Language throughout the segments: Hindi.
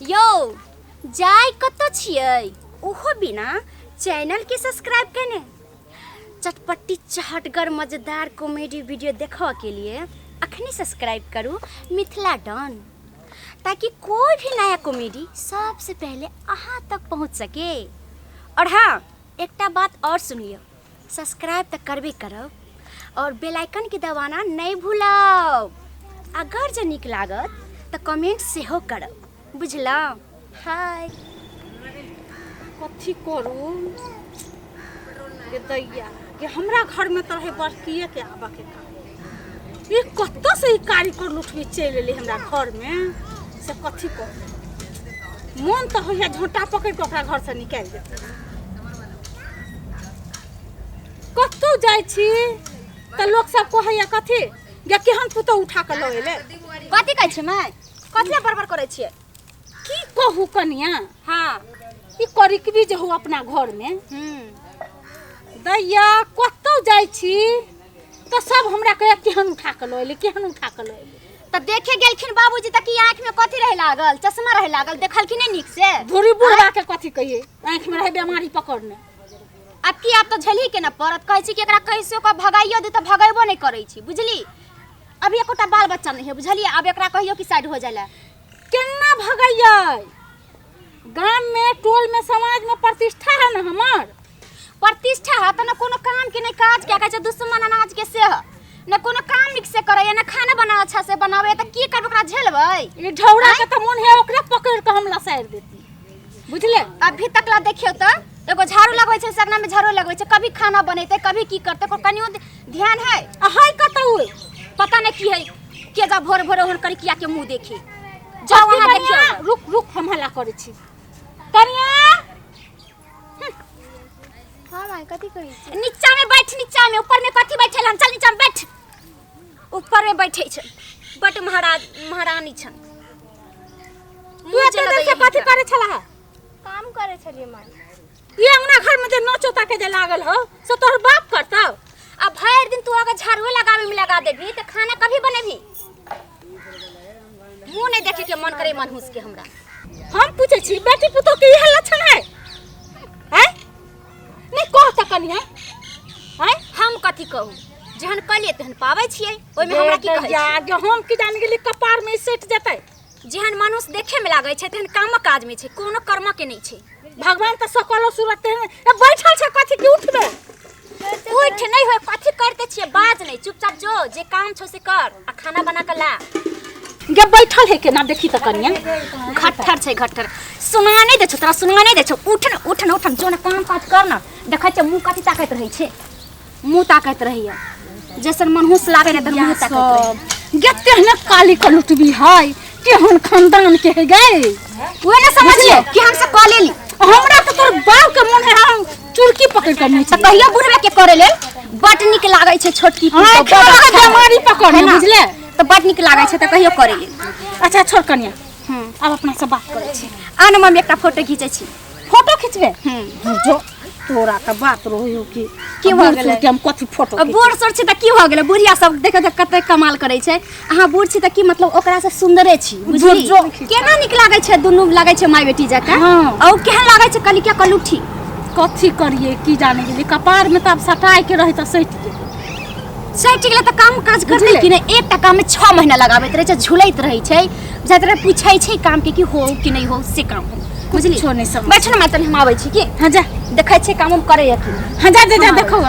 यो जाय कत छियै ओहो बिना चैनल के सब्सक्राइब करने चटपटी चहटगर मजेदार कॉमेडी वीडियो देखने के लिए अखनी सब्सक्राइब करूँ मिथिला डॉन ताकि कोई भी नया कॉमेडी सबसे पहले अहाँ तक पहुँच सके। और हाँ एक बात और सुनियो, सब्सक्राइब तो करबे करो और बेल आइकन के दबाना नहीं भूलो। अगर जो निक लागत तो कमेंट से हो करो, बुझलो? हाय कथी करू ये दैया कि हमरा घर में तो बड़किए के आबा के काम ये कत से ही कारीगर लुटवी चल एले हमरा घर में से कथी करू मन तो होइया झोंटा पकड़ के ओकरा घर से निकाल देते। कतौ जाय छी त लोग सब कहैया कथी गे केहन पुतो उठा के ल एले कथी कहै छै मैं कथी बरबर करै छियै की कहू कनिया। हाँ ई करिकबी जे हो अपना घर में दैया कतौ जाय छी तो सब हमरा कहे केहन उठा के ल एले केहन उठा के ल एले त देखे गेलखिन बाबूजी त की आंख में कथी रहे लागल, चश्मा रहे लागल, देखलखिन नहीं निक से धुरी बुढ़वा के कथी कहिए आंख में रहे बीमारी पकड़ने। अब की आप तो झली के न परत कहै छी कि एकरा कैसो का भगाइयो दे त भगाइबो नहीं करै छी, बुझली? अभी एकोटा बाल बच्चा नहीं है, बुझली? अब एकरा कहियो कि साइड हो जाला केना भगाइए गांव में टोल में समाज में प्रतिष्ठा है ना हमार प्रतिष्ठा है त न कोनो काम के नहीं काज क्या कहै छै दुश्मन अनाज के से है न कोनो काम निक से करे न खाना बना अच्छा से बनावे त की करब ओकरा झेलबै? ई ढौरा के त मन है ओकरा पकड़ के हम लसार देती, बुझले? अभी तक ला देखियो त एगो झाड़ू लगबै छै सगना में झाड़ू लगबै छै, कभी खाना बनेते कभी की करते को कनियो ध्यान है हाय कतौ पता नहीं की है के जा भोर भोर ओहन करी किया के मुंह देखी जाओ वहां देखियो। रुक रुक हम हल्ला करै छी कनिया। हां मां कथी करै छी? नीचा में बैठ, नीचा में ऊपर में कथी बैठल हम? चल नीचा में बैठ, ऊपर में बैठे छ बट महाराज महारानी छन तू एते से कथी करे छला? काम करे छलिए मां। ये अंगना घर में जे नोचोता के जे लागल हो से तोहर बाप करतौ? अब भर दिन तू अगर झाड़ू लगावे में लगा देबी त खाना कभी बनेबी? मुंह नहीं देखे के मन करे मनहुस के हमरा। हम पूछे छी बेटी पुतो के इहे लक्षण है हैं? नहीं कह त कनिया हैं? हम कथी कहू जहन कलिए तहन पावे छियै ओइ में हमरा की कहै या गे हम की जान गेली कपार में सेट जतै जेहन मनुष्य देखे में लागै छै तहन काम काज में छै, कोनो कर्म के नहीं छै। भगवान त सकलो सूरत है बैठल छै कथी की उठबे उठ नहीं होय कथी करते छियै बाज नहीं चुपचाप जो जे काम छौ से कर आ खाना बना के ला। गे बैठल है के ना देखी त कनिया घट्ठर छै घट्ठर सुना नहीं दे छौ तोरा सुना नहीं दे छौ उठ न उठ न उठ न जो न काम काज कर न देखै छै मुंह कथी ताकैत रहै छै मुंह ताकैत रहिया जैसन मनहुस लागे न त मुंह ताकैत रहे। गे तेहने काली का लुटबी है केहन खानदान के है गे ओए न समझिए कि हम से कह लेली हमरा त तोर बाप के मन है हम चुरकी पकड़ के नहीं त कहियो बुढ़वा के करे ले बड निक लागै छै छोटकी हां बीमारी पकड़ बुझले त बड निक लागै छै त कहियो करे ले। अच्छा छोड़ कनिया अब अपना से बात करे छी। आन मम्मी एकटा फोटो खींचे छी। फोटो खींचबे जो तोरा का बात रहियो की हो गेलै कि हम कथी फोटो अब बूढ़ सोर छी त की हो गेलै बुढ़िया सब देखे त कते कमाल करे छै अहाँ बूढ़ छी त की मतलब ओकरा से सुंदरे छी बुझली केना निक लागै छै दुनु लागै छै माय बेटी जका औ केहन लागै छै कलिका कलुठी कथी करिए की जाने गेली कपार में त अब सटाई के रहे त सैट गेलै त काम काज करते कि नहीं एकटा काम में 6 महीना लगाबैत रहे छै झुलैत रहे छै जतरे पूछै छै काम के की हो कि नहीं हो से काम बुझली छो नहीं समझ बैठ न मैं तनी हम आबै छी की हां जा देखै छै काम हम करे या कि हां जा जा देखो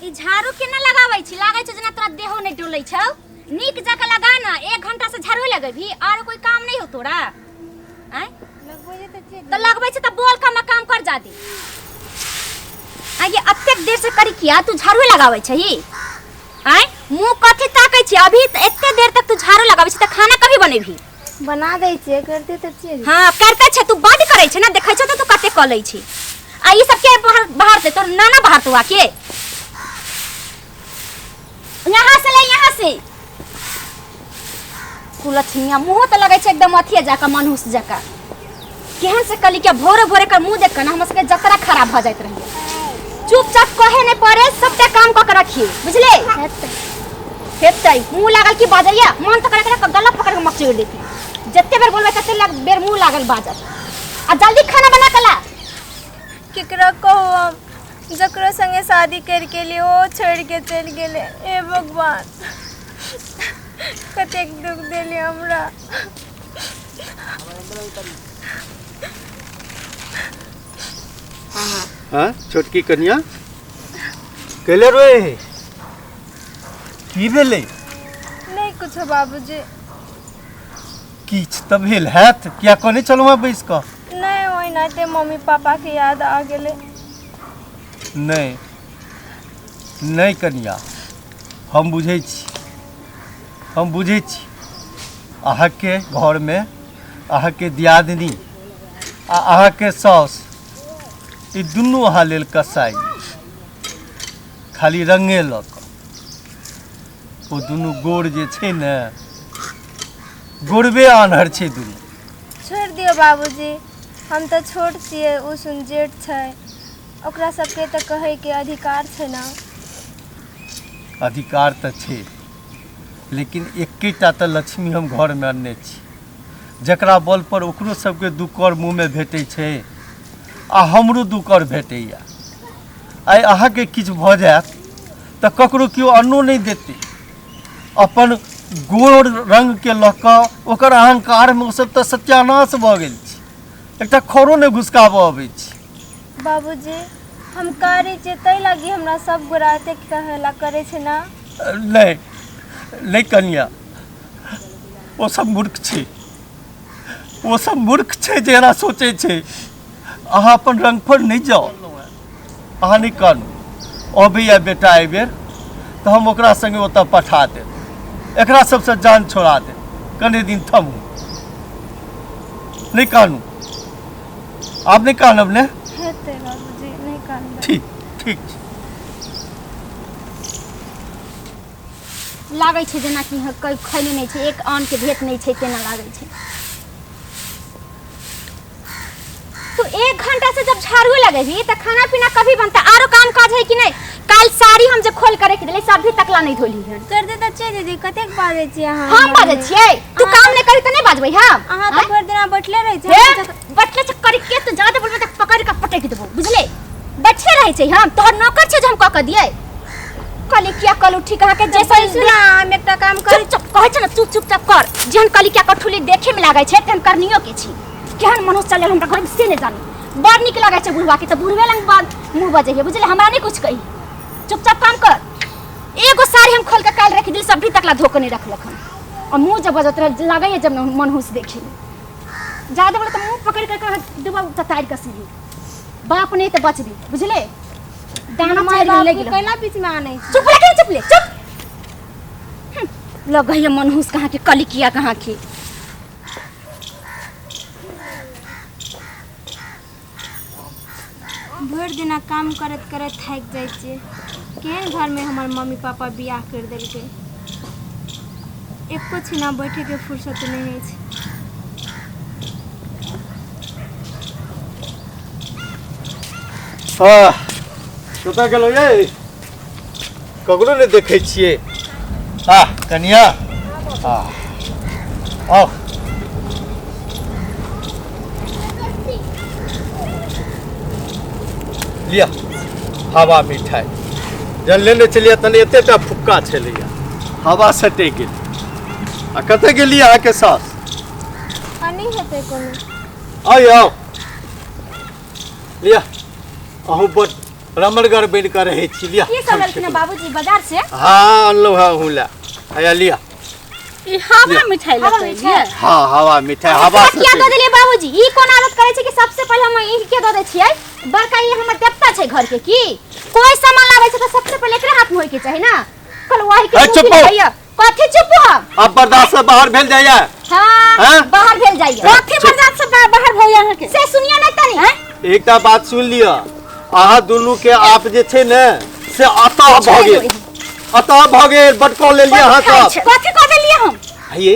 ई झाड़ू केना लगाबै छी लागै छै जेना तोरा देहो नहीं डोलै छौ नीक जका लगा ना 1 घंटा से झाड़ू लगेबी और कोई काम नहीं हो तोरा हैं तो लगबै छै त बोल काम कर जा दे आ ये अत्तेक देर से करी किया तू झाड़ू लगाबै छही हैं मुंह कथि ताकै छी अभी एते देर तक तू झाड़ू लगाबै छी त खाना कभी बनेबी? बना दै छियै करते त छियै हां करते छै तू बड करै छै ना देखै छ त तू कते क लै छी आ ई सब के बाहर से तोर नाना बाहर तो आके यहाँ से ले यहाँ से कुलथिया मुंह त लगै छै एकदम अथिए जाका मनहुस जाका केहन से कली के भोरे भोरे का मुंह देख के ना हमर सबके जतरा खराब भ जाइत रही चुपचाप कहे नहीं पड़े सबटा काम क के रखिए बुझले हेतै मुंह लागल की बाजैया मन तो करे गला पकड़ के मक्चोड़ देती जत्ते बेर बोलबे तत्ते बेर मुंह लागल बाजत आ जल्दी खाना बना के ला केकरा कहू हम जकरा संगे शादी करके लिए ओ छोड़ के चल गेले ए भगवान कतेक दुख देली हमरा हाँ छोटकी कन्या कैले रोए की भेलै नहीं कुछ बाबूजी किछ तऽ भेल हैत किया कने चलू बैस कऽ नहीं ओहिनाते मम्मी पापा के याद आ गेले नहीं नहीं कन्या हम बुझै छी अहाँके घरमे अहाँके दियादनी आ अहाँके साउस ई दुनू अहाँ लेल कसाई खाली रंगे लऽ कऽ ओ दुनू गोड़ जे छै ने गोड़बे आन्हर छै दुनू छोड़ दियो बाबूजी हम तो छोट छियै ओ सुन जेठ छै ओकरा सबके तऽ कहै के अधिकार छै ना अधिकार तऽ छै लेकिन एकेटा तऽ लक्ष्मी हम घरमे अनने छी जकरा बल पर ओकरो सबके दू कर मुँहमे भेटै छै आ हमरो दू कर भेटैया आइ अहाँके किछु भऽ जायत तऽ ककरो केओ अन्नो नहि देतै अपन गोड़ रंगके लऽ कऽ ओकर अहंकारमे ओसब तऽ सत्यानाश भऽ गेल छै एकटा खरो नहि घुसकाबऽ अबै छै बाबूजी हम कारी छियै ताहि लागी हमरा सब गोराते कहला करे छै ना नहीं नहीं कन्या वो सब मूर्ख छै जेना सोचे छै अहाँ अपन रंग पर नहीं जाओ अहाँ नहीं कानू अबैया बेटा एहि बेर तऽ हम ओकरा संगे ओतऽ पठा देब एकरा सबसे जान छोड़ा देब कने दिन थमू नहीं कानू आप नहीं कानब ने हेतै बाबूजी नहीं कानबै ठीक ठीक लागै छै जेना कि कोई खैले नहीं छै एक आन के भेट नहीं छै तेना लागै छै तो 1 घंटा से जब झाड़ू लगेबी तो खाना पीना कभी बनता आरो काम काज है कि नहीं काल साड़ी हम जे खोल करे के देले सब भी तकला नहीं धोली हन कर दे त छै दीदी कतेक बाजै छी अहाँ हम बाजै छियै तू काम नहीं करी त नहीं बाजबै हम अहाँ त भर दिन बैठले रहै छै बैठले छ करी के तो ज्यादा बोलबे त पकड़ के पटक देबो बुझले बैठे रहै छै हम तोहर नौकर छै जे हम क के दियै कली क्या कलू ठीक अहाँ के जैसा सुना हम एकटा काम कर चुप कहै छ न चुपचाप कर जेहन कली क्या कठुली देखे में लागै छै तेहन करनियो के छी केहन मनुष्य चले हमरा घर में से नहीं जानी बड़ निक लागै छै बुढ़वा के त बुढ़वे लंग बात मुंह बजे है बुझले हमरा नहीं कुछ कही चुपचाप काम कर एगो साड़ी हम खोल के काल रख दी सब भी तकला धो के नहीं रखलक हम और मुंह जब बजत रह लागै है जब मनहूस देखी ज्यादा बोले तो मुंह पकड़ के देबा ततार के सीधी बाप नहीं तो बच दी बुझले दाना मार ले गेल कैला बीच में आने चुप रह चुप ले चुप लग गई मनहूस कहाँ के कली किया कहाँ की भर दिना काम करत करत थक जाइ छियै केहन घर में हमर मम्मी पापा बियाह कर देलकै एको छिना बैठे के फुर्सत नहीं है छै कतऽ गेलौ ये ककरो नहि देखै छियै कनिया आओ लिया हवा मिठाई जन लेने चलिए तने एतेटा फुक्का छलैया हवा सटे गेल आ कतऽ गेलियै अहाँके सास नहीं हेतै कोनो आओ लिया अहूँ बड़ रमणगर बन कर रहे छी लिया की सब ललखिन बाबूजी बाजार से हाँ अनलो हाँ हुला आया लिया ई हवा मिठाई लगे ये हाँ हवा मिठाई हवा से क्या दे देलिए बाबूजी ई कोन आदत करे छै कि सबसे पहले हम ई के दे दै छियै बड़का ई हमर देवता छै घर के की कोई सामान लावे छै तो सबसे पहले एकरे हाथ में होय के चाही ना कल वही के चुप भैया कथि चुप हम अब बर्दाश्त से बाहर भेल जाइए हां बाहर भेल जाइए कथि बर्दाश्त से बाहर भैया अहाँ के से सुनियो नै तनी हैं एकटा बात सुन लिया अहाँ दुनू के आप जे छै ने से अतः भ गेल बटको ले लिया अहाँ सब कथि क देलिए हम ये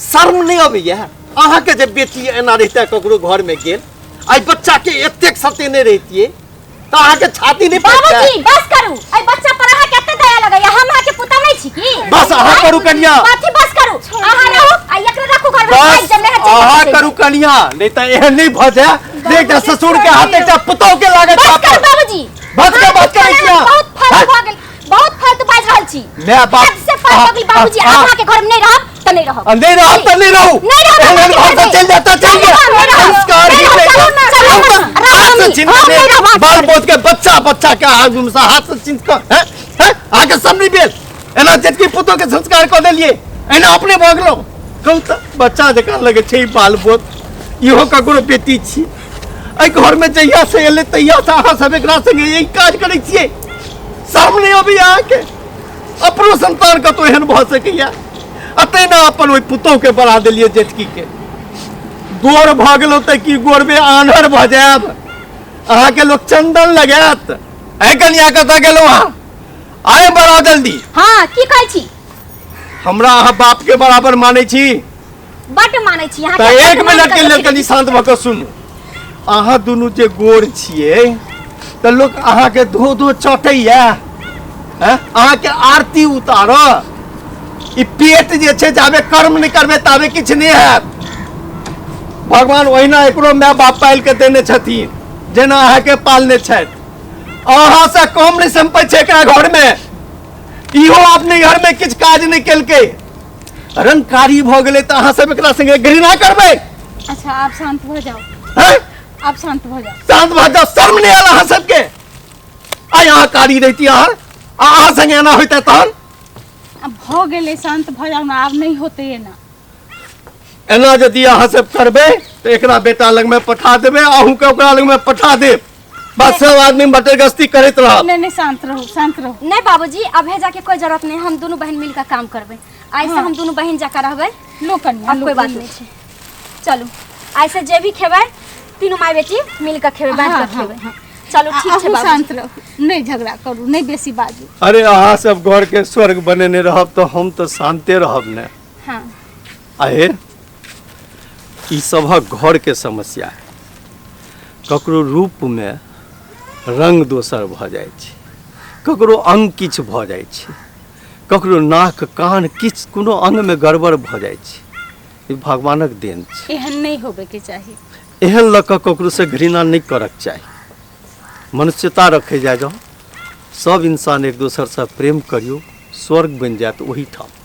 शर्म नहीं अबैया अहाँ के जे बेटी एना रहते ककरो घर में गेल आई बच्चा के एतेक सतेने रहतिए तो अहाँ के छाती नहीं पड़ता बाबूजी बस करू आई बच्चा पर अहाँ के करू कनिया बाती बस करू आहा रहू आ एकरा रखू घर में बस जब मेरा आहा करू कनिया नहीं तो एहन नहीं भ जाए देखा ससुर के हाथ एकटा पुतौ के लागत बस कर बाबूजी बस के बात करे किया बहुत फालतू हो गेल बहुत फालतू बाज रहल छी मैं बात हद से फालतू हो गेल बाबूजी अहाँ के घर में नहीं रहब त नहीं रहब नहीं रहो तो नहीं रहूं नहीं रहब एहन घर से चल जाता चल गया संस्कार ही नहीं हाथ से छीन के बाल पोत के बच्चा के आगू से हाथ से छीन के हैं आगे सब नहीं बेल एना जतकी पुतो के संस्कार को देलिए एना अपने भगलो कहू त बच्चा जका लगे छै बाल पोत इहो ककरो बेटी छी एहि घर में जहिया से एले तहिया से अहाँ सब एकरा संगे यही काज करै छियै सामने अभी आके अपनो संतान का तो एहन भ सकैया अतै ना अपन ओइ पुतौ के बढ़ा देलिए जेठकी के गोर भ गेलो त की गोर में आन्हर भ जायब अहाँ के लोग चंदन लगात ऐ कन्या कतऽ गेलो अहाँ आए बड़ा जल्दी हां की कहै छी हमरा अहाँ बाप के बराबर मानै छी बड मानै छी अहाँ त एक मिनट के लेल कनी शांत भ के सुनू अहाँ दुनू जे गोर छियै त लोग अहाँ के धो धो चटैया हैं अहाँ के आरती उतारो ई पेट जे छै जाबे कर्म नहीं करबे ताबे किछ नहीं हैत भगवान ओहिना एकरो माय बाप पाल के देने छथिन जेना अहाँ के पालने छथि अहाँ से कम नहीं संपत्ति छै एकरा घर में इहो अपने घर में किछ काज नहीं केलकै रंगकारी भ गेलै त अहाँ सब एकरा संगे घृणा करबै अच्छा आप शांत हो जाओ हैं आप शांत हो जाओ शांत भ जाओ शर्म नहीं आयल अहाँ सबके आइ अहाँ कारी रहिती अहाँ संगे एना होइते तहन अब हो गेले शांत हो जाओ ना अब नहीं होते है ना एना यदि अहाँ सब करबै तो एकरा बेटा लग में पठा देबै अहूँ के ओकरा लग में पठा देब बस सब आदमी बटरगस्ती करैत रहब नहीं नहीं शांत रहो शांत रहो नहीं बाबूजी अब भेजा के कोई जरूरत नहीं हम दोनों बहन मिलकर काम करबे ऐसे हम दोनों बहन जाकर रहबे लो कन्या अब कोई बात नहीं है चलो ऐसे जे भी खेबै तीनों माय बेटी मिलकर खेबै बैठ कर खेबै चलो ठीक है बाबूजी शांत रहो नहीं झगड़ा करू नहीं बेसी बाजू अरे अहाँ सब घर के स्वर्ग बनेने रहब तो हम तो शांते रहब ने हां आहे ई सबहक घर के समस्या है ककरो रूप में रंग दोसर भ जाइ छै ककरो अंग किछ भ जाइ छै ककरो नाक कान किछ कोनो अंग में गड़बड़ भ जाइ छै ई भगवानक देन छै एहन नहीं होबे के चाहिए एहन लऽ कऽ ककरो से घृणा नहीं करक चाही मनुष्यता रखे जाए जाओ सब इंसान एक दोसर से प्रेम करियो स्वर्ग बन जात वही ठाम